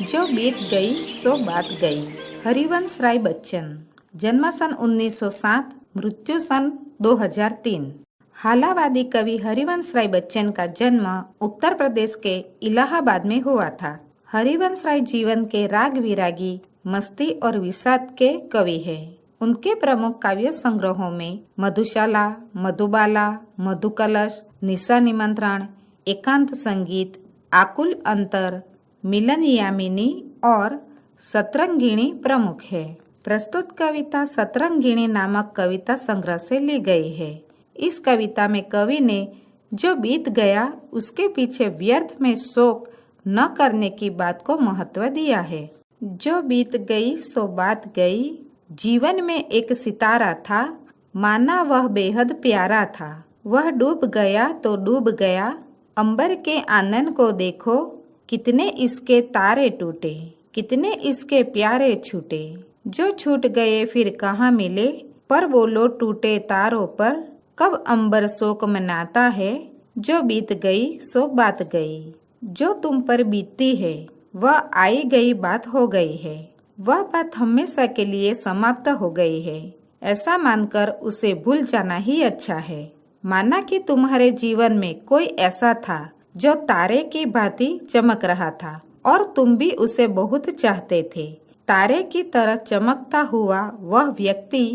जो बीत गई सो बात गई। हरिवंश राय बच्चन, जन्म सन 1907, मृत्यु सन 2003। हालावादी कवि हरिवंश राय बच्चन का जन्म उत्तर प्रदेश के इलाहाबाद में हुआ था। हरिवंश राय जीवन के राग विरागी, मस्ती और विषाद के कवि हैं। उनके प्रमुख काव्य संग्रहों में मधुशाला, मधुबाला, मधुकलश, निशा निमंत्रण, एकांत संगीत, आकुल अंतर, मिलन यामिनी और सतरंगिणी प्रमुख है। प्रस्तुत कविता सतरंगिणी नामक कविता संग्रह से ली गई है। इस कविता में कवि ने जो बीत गया उसके पीछे व्यर्थ में शोक न करने की बात को महत्व दिया है। जो बीत गई सो बात गई। जीवन में एक सितारा था, माना वह बेहद प्यारा था। वह डूब गया तो डूब गया, अंबर के आनंद को देखो, कितने इसके तारे टूटे, कितने इसके प्यारे छूटे। जो छूट गए फिर कहाँ मिले, पर बोलो टूटे तारों पर, कब अंबर शोक मनाता है। जो बीत गई सो बात गई। जो तुम पर बीतती है वह आई गई बात हो गई है। वह बात हमेशा के लिए समाप्त हो गई है। ऐसा मानकर उसे भूल जाना ही अच्छा है। माना कि तुम्हारे जीवन में कोई ऐसा था जो तारे की भांति चमक रहा था और तुम भी उसे बहुत चाहते थे। तारे की तरह चमकता हुआ वह व्यक्ति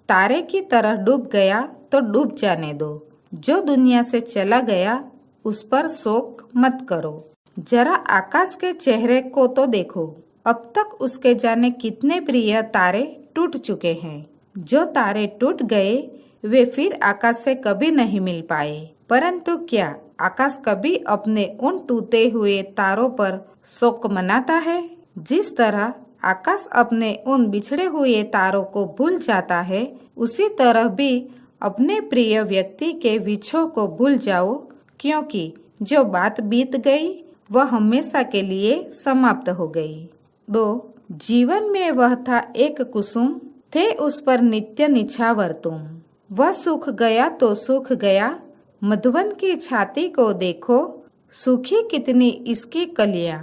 तारे की तरह डूब गया तो डूब जाने दो। जो दुनिया से चला गया उस पर शोक मत करो। जरा आकाश के चेहरे को तो देखो, अब तक उसके जाने कितने प्रिय तारे टूट चुके हैं। जो तारे टूट गए वे फिर आकाश से कभी नहीं मिल पाए। परंतु क्या आकाश कभी अपने उन टूटे हुए तारों पर शोक मनाता है? जिस तरह आकाश अपने उन बिछड़े हुए तारों को भूल जाता है, उसी तरह भी अपने प्रिय व्यक्ति के विछोह को भूल जाओ, क्योंकि जो बात बीत गई वह हमेशा के लिए समाप्त हो गई। 2. जीवन में वह था एक कुसुम, थे उस पर नित्य निछावर तुम। वह सूख गया तो सूख गया, मधुवन की छाती को देखो, सूखी कितनी इसकी कलियां,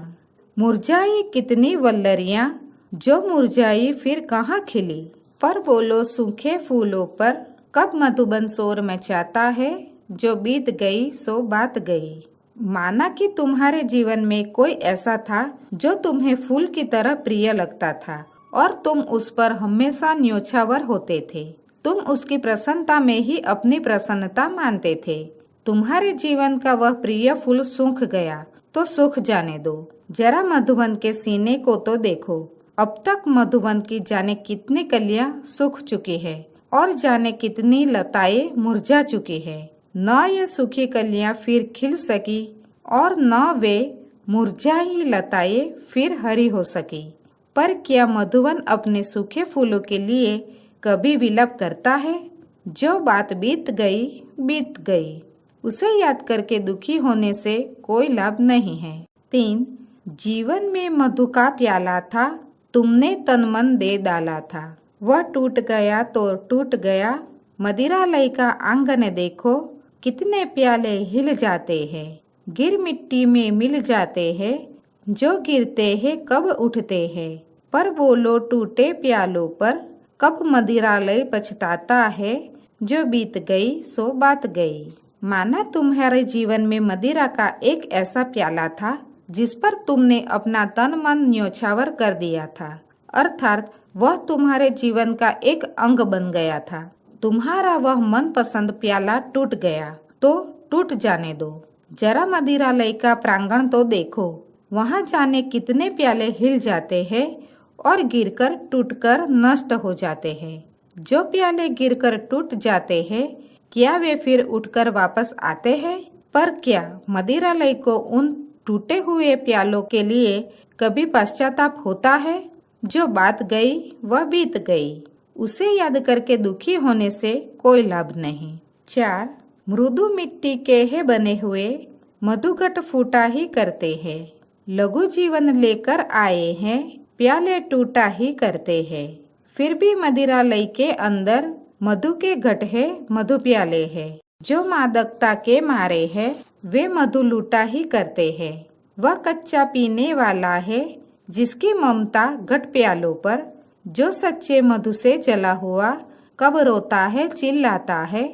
मुरझाई कितनी वल्लरियां, जो मुरझाई फिर कहाँ खिली। पर बोलो सूखे फूलों पर, कब मधुबन शोर मचाता है। जो बीत गई सो बात गई। माना कि तुम्हारे जीवन में कोई ऐसा था जो तुम्हें फूल की तरह प्रिय लगता था और तुम उस पर हमेशा न्योछावर होते थे। तुम उसकी प्रसन्नता में ही अपनी प्रसन्नता मानते थे। तुम्हारे जीवन का वह प्रिय फूल सूख गया तो सूख जाने दो। जरा मधुवन के सीने को तो देखो, अब तक मधुवन की जाने कितनी कलियां सूख चुकी है और जाने कितनी लताएं मुरझा चुकी है। न ये सूखी कलियां फिर खिल सकी और न वे मुरझाई लताएं फिर हरी हो सकी। पर क्या मधुवन अपने सूखे फूलों के लिए कभी विलाप करता है? जो बात बीत गई, उसे याद करके दुखी होने से कोई लाभ नहीं है। 3. जीवन में मधु का प्याला था, तुमने तन मन दे डाला था। वह टूट गया तो टूट गया, मदिरालय का आंगन देखो, कितने प्याले हिल जाते हैं, गिर मिट्टी में मिल जाते हैं। जो गिरते हैं कब उठते हैं, पर बोलो टूटे प्यालों पर, कब मदिरालय पछताता है। जो बीत गई सो बात गई। माना तुम्हारे जीवन में मदिरा का एक ऐसा प्याला था जिस पर तुमने अपना तन मन न्योछावर कर दिया था, अर्थात वह तुम्हारे जीवन का एक अंग बन गया था। तुम्हारा वह मनपसंद प्याला टूट गया तो टूट जाने दो। जरा मदिरालय का प्रांगण तो देखो, वहाँ जाने कितने प्याले हिल जाते हैं और गिरकर टूटकर नष्ट हो जाते हैं। जो प्याले गिरकर टूट जाते हैं, क्या वे फिर उठकर वापस आते हैं? पर क्या मदिरालय को उन टूटे हुए प्यालों के लिए कभी पश्चाताप होता है? जो बात गई वह बीत गई, उसे याद करके दुखी होने से कोई लाभ नहीं। 4. मृदु मिट्टी के है बने हुए, मधुघट फूटा ही करते हैं। लघु जीवन लेकर आए हैं, प्याले टूटा ही करते हैं। फिर भी मदिरालय के अंदर मधु के घट है, मधु प्याले है। जो मादकता के मारे है वे मधु लूटा ही करते हैं। वह कच्चा पीने वाला है, जिसकी ममता घट प्यालों पर, जो सच्चे मधु से जला हुआ कब रोता है चिल्लाता है,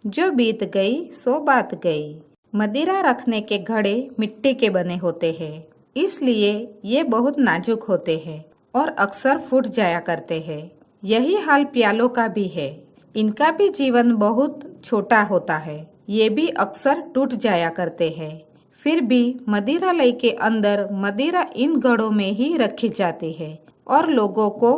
जो बीत गई सो बात गई। मदिरा रखने के घड़े मिट्टी के बने होते हैं, इसलिए ये बहुत नाजुक होते हैं और अक्सर फूट जाया करते हैं। यही हाल प्यालों का भी है। इनका भी जीवन बहुत छोटा होता है, ये भी अक्सर टूट जाया करते हैं। फिर भी मदिरालय के अंदर मदिरा इन घड़ों में ही रखी जाती है और लोगों को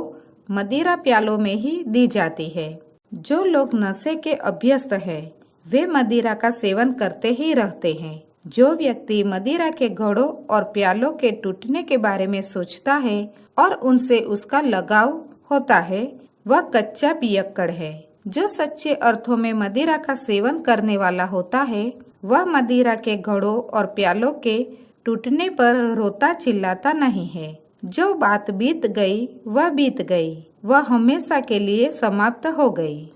मदिरा प्यालों में ही दी जाती है। जो लोग नशे के अभ्यस्त है वे मदिरा का सेवन करते ही रहते हैं। जो व्यक्ति मदिरा के घड़ों और प्यालों के टूटने के बारे में सोचता है और उनसे उसका लगाव होता है, वह कच्चा पियक्कड़ है। जो सच्चे अर्थों में मदिरा का सेवन करने वाला होता है, वह मदिरा के घड़ों और प्यालों के टूटने पर रोता चिल्लाता नहीं है। जो बात बीत गई वह बीत गई, वह हमेशा के लिए समाप्त हो गई।